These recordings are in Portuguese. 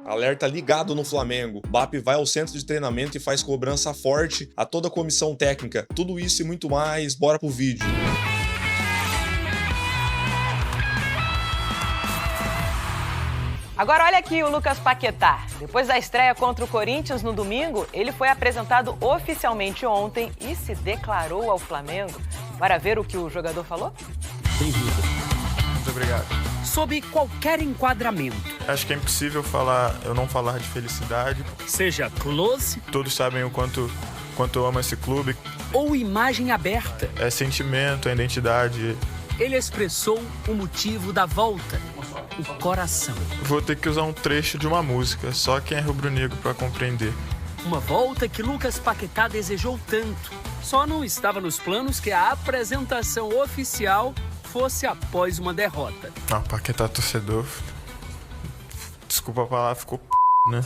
Alerta ligado no Flamengo. BAP vai ao centro de treinamento e faz cobrança forte a toda a comissão técnica. Tudo isso e muito mais, bora pro vídeo. Agora olha aqui o Lucas Paquetá. Depois da estreia contra o Corinthians no domingo, ele foi apresentado oficialmente ontem e se declarou ao Flamengo. Bora ver o que o jogador falou? Bem-vindo. Muito obrigado. Sob qualquer enquadramento. Acho que é impossível eu não falar de felicidade. Seja close. Todos sabem o quanto eu amo esse clube. Ou imagem aberta. É sentimento, é identidade. Ele expressou o motivo da volta. O coração. Vou ter que usar um trecho de uma música, só quem é rubro-negro para compreender. Uma volta que Lucas Paquetá desejou tanto. Só não estava nos planos que a apresentação oficial fosse após uma derrota. Paquetá torcedor. Desculpa a palavra, ficou né?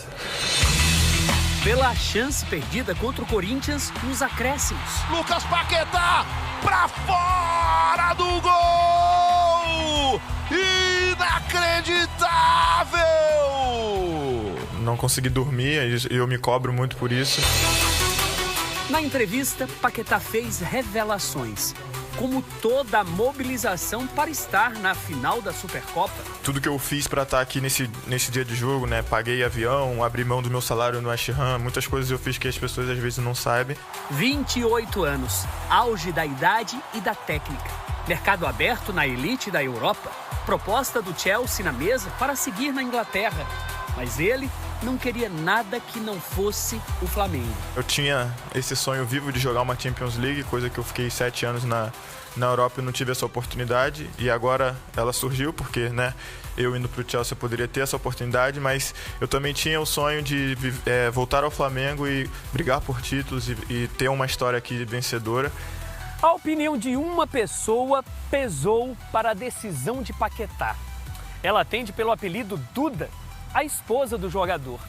Pela chance perdida contra o Corinthians nos acréscimos. Lucas Paquetá pra fora do gol! Inacreditável! Não consegui dormir e eu me cobro muito por isso. Na entrevista, Paquetá fez revelações, como toda a mobilização para estar na final da Supercopa. Tudo que eu fiz para estar aqui nesse dia de jogo, né? Paguei avião, abri mão do meu salário no West Ham, muitas coisas eu fiz que as pessoas às vezes não sabem. 28 anos, auge da idade e da técnica. Mercado aberto na elite da Europa. Proposta do Chelsea na mesa para seguir na Inglaterra. Mas ele não queria nada que não fosse o Flamengo. Eu tinha esse sonho vivo de jogar uma Champions League, coisa que eu fiquei 7 anos na Europa e não tive essa oportunidade. E agora ela surgiu, porque né, eu indo para o Chelsea eu poderia ter essa oportunidade, mas eu também tinha o sonho de voltar ao Flamengo e brigar por títulos e ter uma história aqui vencedora. A opinião de uma pessoa pesou para a decisão de Paquetá. Ela atende pelo apelido Duda, a esposa do jogador.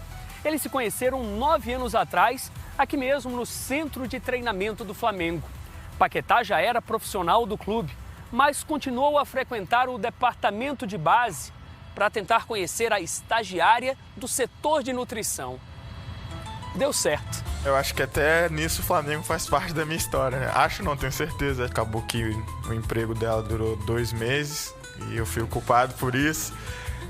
Eles se conheceram 9 anos atrás, aqui mesmo no centro de treinamento do Flamengo. Paquetá já era profissional do clube, mas continuou a frequentar o departamento de base para tentar conhecer a estagiária do setor de nutrição. Deu certo. Eu acho que até nisso o Flamengo faz parte da minha história, né? Acho, não tenho certeza. Acabou que o emprego dela durou 2 meses e eu fui culpado por isso.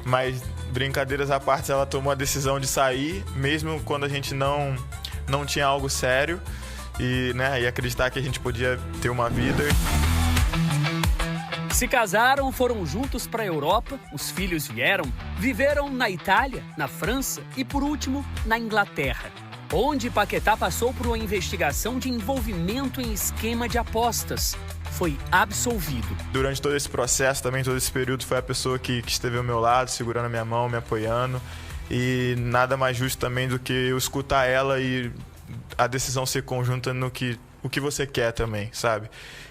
Mas, brincadeiras à parte, ela tomou a decisão de sair, mesmo quando a gente não tinha algo sério. E acreditar que a gente podia ter uma vida. Se casaram, foram juntos para a Europa, os filhos vieram, viveram na Itália, na França e, por último, na Inglaterra, onde Paquetá passou por uma investigação de envolvimento em esquema de apostas. Foi absolvido. Durante todo esse processo, também todo esse período, foi a pessoa que esteve ao meu lado, segurando a minha mão, me apoiando. E nada mais justo também do que eu escutar ela e a decisão ser conjunta no que o que você quer também, sabe?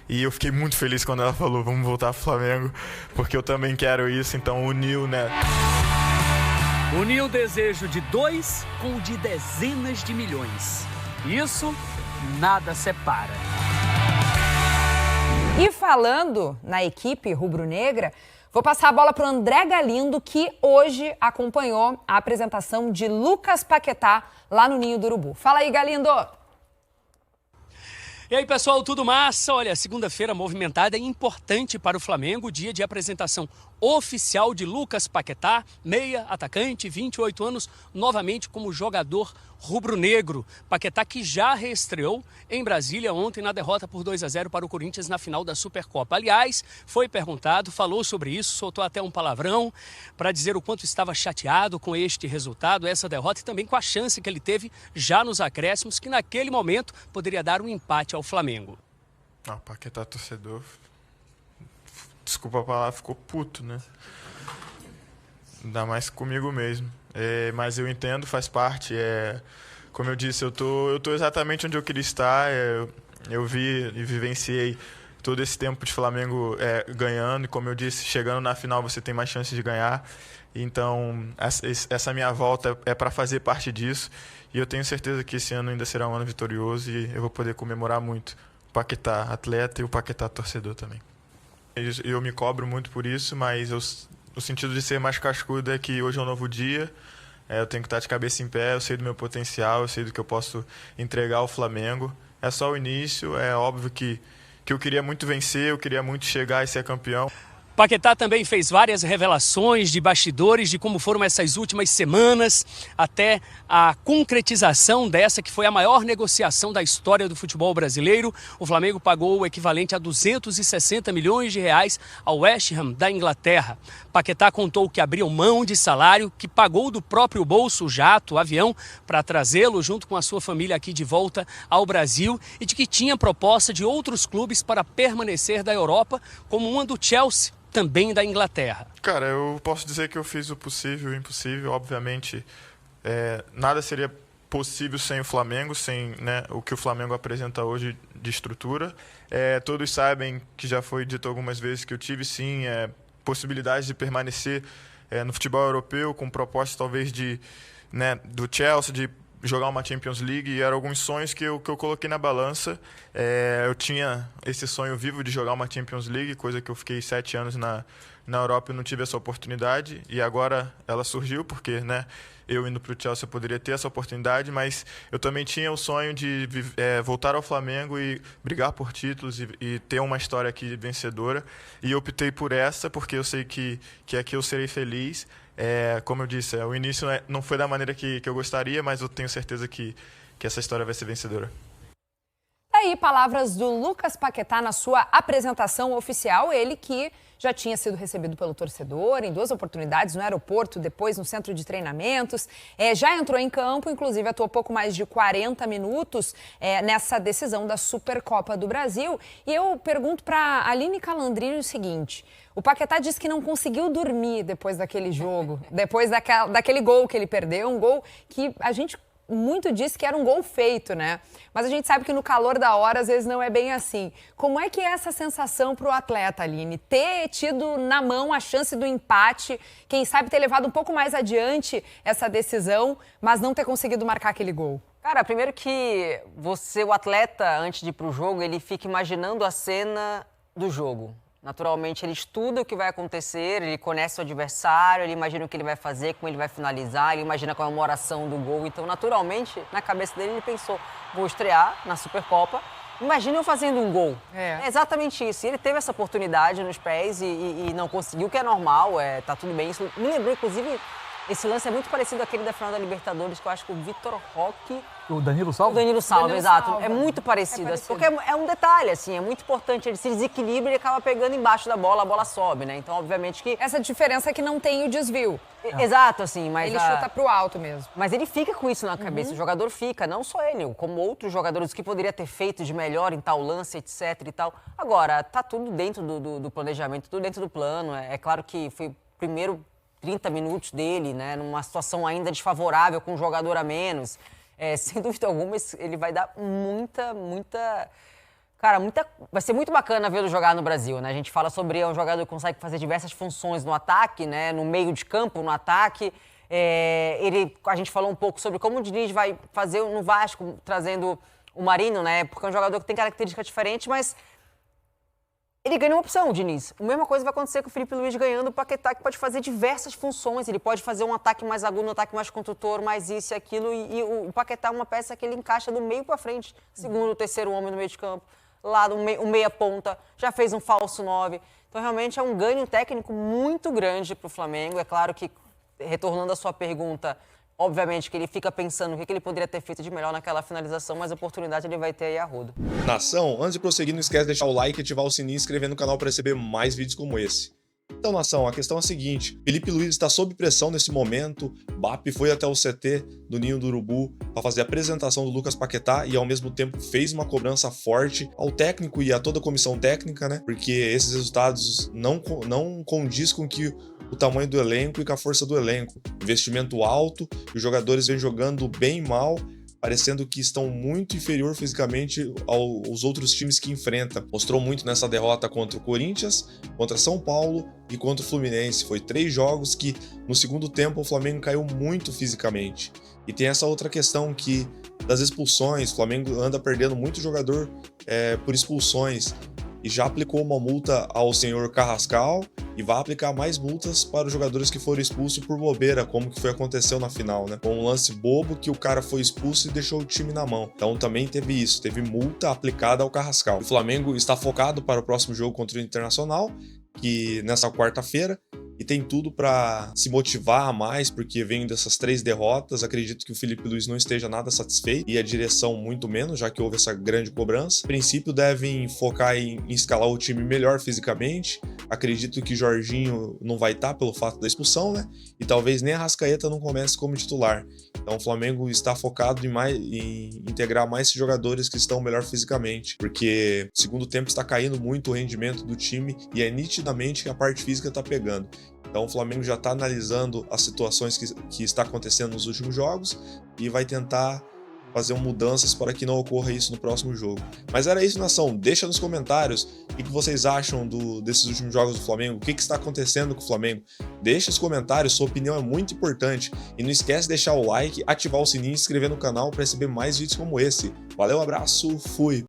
E eu fiquei muito feliz quando ela falou, vamos voltar pro Flamengo, porque eu também quero isso, então uniu, né? Uniu o desejo de 2 com o de dezenas de milhões. Isso nada separa. E falando na equipe rubro-negra, vou passar a bola para o André Galindo, que hoje acompanhou a apresentação de Lucas Paquetá lá no Ninho do Urubu. Fala aí, Galindo! E aí, pessoal, tudo massa? Olha, segunda-feira movimentada e importante para o Flamengo, dia de apresentação oficial de Lucas Paquetá, meia, atacante, 28 anos, novamente como jogador rubro-negro. Paquetá que já reestreou em Brasília ontem na derrota por 2-0 para o Corinthians na final da Supercopa. Aliás, foi perguntado, falou sobre isso, soltou até um palavrão para dizer o quanto estava chateado com este resultado, essa derrota e também com a chance que ele teve já nos acréscimos, que naquele momento poderia dar um empate ao Flamengo. Paquetá torcedor. Desculpa a palavra, ficou puto, né? Ainda mais comigo mesmo. Mas eu entendo, faz parte. Como eu disse, eu tô exatamente onde eu queria estar. Eu vi e vivenciei todo esse tempo de Flamengo ganhando. E como eu disse, chegando na final você tem mais chance de ganhar. Então, essa minha volta é para fazer parte disso. E eu tenho certeza que esse ano ainda será um ano vitorioso e eu vou poder comemorar muito o Paquetá atleta e o Paquetá torcedor também. Eu me cobro muito por isso, mas o sentido de ser mais cascudo é que hoje é um novo dia, eu tenho que estar de cabeça em pé, eu sei do meu potencial, eu sei do que eu posso entregar ao Flamengo. É só o início, é óbvio que eu queria muito vencer, eu queria muito chegar e ser campeão. Paquetá também fez várias revelações de bastidores de como foram essas últimas semanas até a concretização dessa que foi a maior negociação da história do futebol brasileiro. O Flamengo pagou o equivalente a 260 milhões de reais ao West Ham da Inglaterra. Paquetá contou que abriu mão de salário, que pagou do próprio bolso o jato, o avião, para trazê-lo junto com a sua família aqui de volta ao Brasil e de que tinha proposta de outros clubes para permanecer da Europa, como uma do Chelsea, também da Inglaterra. Cara, eu posso dizer que eu fiz o possível e o impossível. Obviamente, nada seria possível sem o Flamengo, sem, né, o que o Flamengo apresenta hoje de estrutura. Todos sabem que já foi dito algumas vezes que eu tive, sim, possibilidades de permanecer no futebol europeu, com propostas talvez do Chelsea, de jogar uma Champions League, e eram alguns sonhos que eu coloquei na balança. Eu tinha esse sonho vivo de jogar uma Champions League, coisa que eu fiquei 7 anos na Europa e não tive essa oportunidade, e agora ela surgiu porque, né, eu indo para o Chelsea eu poderia ter essa oportunidade, mas eu também tinha o sonho de voltar ao Flamengo e brigar por títulos e ter uma história aqui vencedora, e eu optei por essa porque eu sei que aqui eu serei feliz. Como eu disse, o início não foi da maneira que eu gostaria, mas eu tenho certeza que essa história vai ser vencedora. Aí, palavras do Lucas Paquetá na sua apresentação oficial, ele que já tinha sido recebido pelo torcedor em 2 oportunidades, no aeroporto, depois no centro de treinamentos, já entrou em campo, inclusive atuou pouco mais de 40 minutos nessa decisão da Supercopa do Brasil. E eu pergunto para a Aline Calandrini o seguinte: o Paquetá disse que não conseguiu dormir depois daquele jogo, depois daquele gol que ele perdeu, um gol que a gente muito disse que era um gol feito, né? Mas a gente sabe que no calor da hora, às vezes, não é bem assim. Como é que é essa sensação para o atleta, Aline? Ter tido na mão a chance do empate, quem sabe ter levado um pouco mais adiante essa decisão, mas não ter conseguido marcar aquele gol? Cara, primeiro que o atleta, antes de ir pro jogo, ele fica imaginando a cena do jogo. Naturalmente, ele estuda o que vai acontecer, ele conhece o adversário, ele imagina o que ele vai fazer, como ele vai finalizar, ele imagina a comemoração do gol. Então, naturalmente, na cabeça dele, ele pensou: vou estrear na Supercopa, imagina eu fazendo um gol. É exatamente isso. E ele teve essa oportunidade nos pés e não conseguiu, o que é normal, tá tudo bem. Isso me lembrou, inclusive, esse lance é muito parecido àquele da final da Libertadores, que eu acho que o Vitor Roque... O Danilo Salva? O Danilo Salva, exato. É muito parecido. Porque é um detalhe, assim, é muito importante. Ele se desequilibra e acaba pegando embaixo da bola, a bola sobe, né? Então, obviamente que... Essa diferença é que não tem o desvio. Exato, assim, mas... Ele chuta pro alto mesmo. Mas ele fica com isso na cabeça, o jogador fica, não só ele, como outros jogadores que poderia ter feito de melhor em tal lance, etc e tal. Agora, tá tudo dentro do planejamento, tudo dentro do plano. É claro que foi o primeiro 30 minutos dele, né, numa situação ainda desfavorável, com um jogador a menos. Sem dúvida alguma, ele vai dar vai ser muito bacana vê-lo jogar no Brasil, né? A gente fala sobre um jogador que consegue fazer diversas funções no ataque, né, no meio de campo, no ataque. A gente falou um pouco sobre como o Diniz vai fazer no Vasco, trazendo o Marinho, né, porque é um jogador que tem características diferentes, mas ele ganha uma opção, o Diniz. A mesma coisa vai acontecer com o Felipe Luiz ganhando o Paquetá, que pode fazer diversas funções. Ele pode fazer um ataque mais agudo, um ataque mais construtor, mais isso e aquilo. E o Paquetá é uma peça que ele encaixa do meio para frente. Segundo, terceiro homem no meio de campo. Lá, um meia ponta. Já fez um falso 9. Então, realmente, é um ganho técnico muito grande para o Flamengo. É claro que, retornando à sua pergunta, obviamente que ele fica pensando o que ele poderia ter feito de melhor naquela finalização, mas a oportunidade ele vai ter aí a rodo. Nação, antes de prosseguir, não esquece de deixar o like, ativar o sininho e se inscrever no canal para receber mais vídeos como esse. Então, nação, a questão é a seguinte: Felipe Luiz está sob pressão nesse momento. BAP foi até o CT do Ninho do Urubu para fazer a apresentação do Lucas Paquetá e, ao mesmo tempo, fez uma cobrança forte ao técnico e a toda a comissão técnica, né? Porque esses resultados não condiz com o tamanho do elenco e com a força do elenco. Investimento alto, e os jogadores vêm jogando bem mal, parecendo que estão muito inferior fisicamente aos outros times que enfrenta. Mostrou muito nessa derrota contra o Corinthians, contra São Paulo e contra o Fluminense. Foi 3 jogos que, no segundo tempo, o Flamengo caiu muito fisicamente. E tem essa outra questão que, das expulsões, o Flamengo anda perdendo muito jogador por expulsões. E já aplicou uma multa ao senhor Carrascal e vai aplicar mais multas para os jogadores que foram expulsos por bobeira, como que aconteceu na final, né? Com um lance bobo que o cara foi expulso e deixou o time na mão. Então também teve isso, teve multa aplicada ao Carrascal. O Flamengo está focado para o próximo jogo contra o Internacional, que nessa quarta-feira, e tem tudo para se motivar a mais, porque vem dessas 3 derrotas. Acredito que o Felipe Luiz não esteja nada satisfeito e a direção muito menos, já que houve essa grande cobrança. A princípio devem focar em escalar o time melhor fisicamente. Acredito que Jorginho não vai estar pelo fato da expulsão, né? E talvez nem a Arrascaeta não comece como titular. Então o Flamengo está focado em integrar mais esses jogadores que estão melhor fisicamente, porque no segundo tempo está caindo muito o rendimento do time e é nitidamente que a parte física está pegando. Então o Flamengo já está analisando as situações que está acontecendo nos últimos jogos e vai tentar fazer mudanças para que não ocorra isso no próximo jogo. Mas era isso, nação. Deixa nos comentários o que vocês acham desses últimos jogos do Flamengo, o que está acontecendo com o Flamengo. Deixa os comentários, sua opinião é muito importante. E não esquece de deixar o like, ativar o sininho e se inscrever no canal para receber mais vídeos como esse. Valeu, abraço, fui!